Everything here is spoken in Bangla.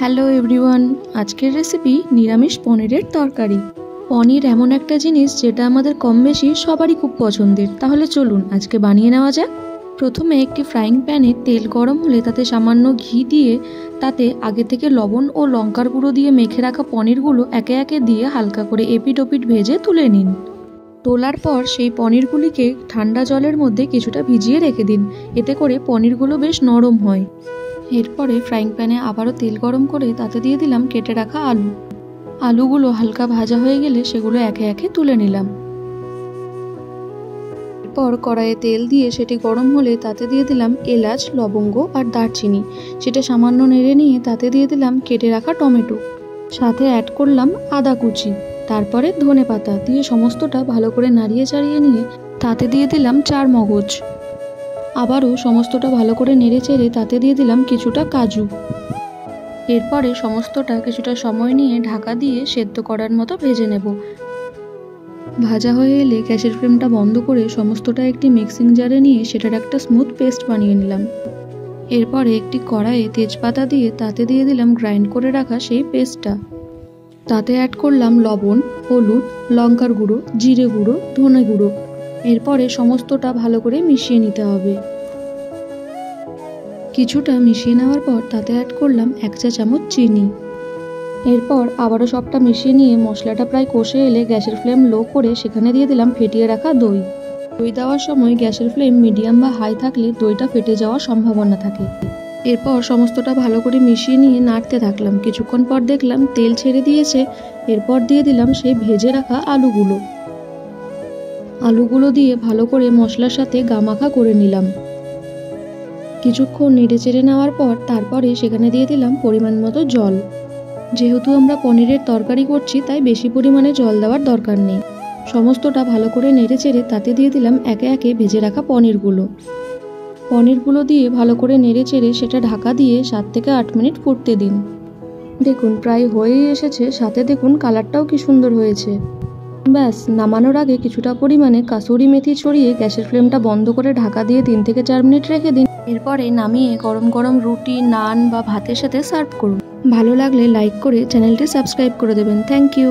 হ্যালো এভরিওয়ান, আজকের রেসিপি নিরামিষ পনিরের তরকারি। পনির এমন একটা জিনিস যেটা আমাদের কম বেশি সবারই খুব পছন্দের। তাহলে চলুন আজকে বানিয়ে নেওয়া যাক। প্রথমে একটি ফ্রাইং প্যানে তেল গরম হলে তাতে সামান্য ঘি দিয়ে তাতে আগে থেকে লবণ ও লঙ্কার গুঁড়ো দিয়ে মেখে রাখা পনিরগুলো একে একে দিয়ে হালকা করে এপিট ওপিট ভেজে তুলে নিন। তোলার পর সেই পনিরগুলিকে ঠান্ডা জলের মধ্যে কিছুটা ভিজিয়ে রেখে দিন, এতে করে পনিরগুলো বেশ নরম হয়। এরপরে ফ্রাইং প্যানে আবারও তেল গরম করে তাতে দিয়ে দিলাম কেটে রাখা আলু। আলুগুলো হালকা ভাজা হয়ে গেলে সেগুলো একে একে তুলে নিলাম। এরপর কড়াইয়ে তেল দিয়ে সেটি গরম হলে তাতে দিয়ে দিলাম এলাচ, লবঙ্গ আর দারচিনি। সেটা সামান্য নেড়ে নিয়ে তাতে দিয়ে দিলাম কেটে রাখা টমেটো, সাথে অ্যাড করলাম আদা কুচি, তারপরে ধনে পাতা দিয়ে সমস্তটা ভালো করে নাড়িয়ে চাড়িয়ে নিয়ে তাতে দিয়ে দিলাম চার মগজ। আবারও সমস্তটা ভালো করে নেড়ে চেড়ে তাতে দিয়ে দিলাম কিছুটা কাজু। এরপরে সমস্তটা কিছুটা সময় নিয়ে ঢাকা দিয়ে সেদ্ধ করার মতো ভেজে নেব। ভাজা হয়ে এলে গ্যাসের ফ্লেমটা বন্ধ করে সমস্তটা একটি মিক্সিং জারে নিয়ে সেটার একটা স্মুথ পেস্ট বানিয়ে নিলাম। এরপরে একটি কড়াইয়ে তেজপাতা দিয়ে তাতে দিয়ে দিলাম গ্রাইন্ড করে রাখা সেই পেস্টটা। তাতে অ্যাড করলাম লবণ, হলুদ, লঙ্কার গুঁড়ো, জিরে গুঁড়ো, ধনে গুঁড়ো। এরপরে সমস্তটা ভালো করে মিশিয়ে নিতে হবে। কিছুটা মিশিয়ে নেওয়ার পর তাতে অ্যাড করলাম 1 চা চামচ চিনি। এরপর আবারও সবটা মিশিয়ে নিয়ে মশলাটা প্রায় কষে এলে গ্যাসের ফ্লেম লো করে সেখানে দিয়ে দিলাম ফেটিয়ে রাখা দই। দই দেওয়ার সময় গ্যাসের ফ্লেম মিডিয়াম বা হাই থাকলে দইটা ফেটে যাওয়ার সম্ভাবনা থাকে। এরপর সমস্তটা ভালো করে মিশিয়ে নিয়ে নাড়তে থাকলাম। কিছুক্ষণ পর দেখলাম তেল ছেড়ে দিয়েছে। এরপর দিয়ে দিলাম সেই ভেজে রাখা আলুগুলো দিয়ে ভালো করে মশলার সাথে গামাখা করে নিলাম। কিছুক্ষণ নেড়ে চেড়ে নেওয়ার পর তারপরে সেখানে দিয়ে দিলাম পরিমাণ মতো জল। যেহেতু আমরা পনিরের তরকারি করছি তাই বেশি পরিমাণে জল দেওয়ার দরকার নেই। সমস্তটা ভালো করে নেড়ে চেড়ে তাতে দিয়ে দিলাম একে একে ভেজে রাখা পনিরগুলো দিয়ে ভালো করে নেড়ে চেড়ে সেটা ঢাকা দিয়ে 7 থেকে 8 মিনিট ফুটতে দিন। দেখুন প্রায় হয়েই এসেছে, সাথে দেখুন কালারটাও কি সুন্দর হয়েছে। ব্যাস, নামানোর আগে কিছুটা পরিমাণে কাসুরি মেথি ছড়িয়ে গ্যাসের ফ্লেমটা বন্ধ করে ঢাকা দিয়ে 3 থেকে 4 মিনিট রেখে দিন। এরপরে নামিয়ে গরম গরম রুটি, নান বা ভাতের সাথে সার্ভ করুন। ভালো লাগলে লাইক করে চ্যানেলটি সাবস্ক্রাইব করে দেবেন। Thank you.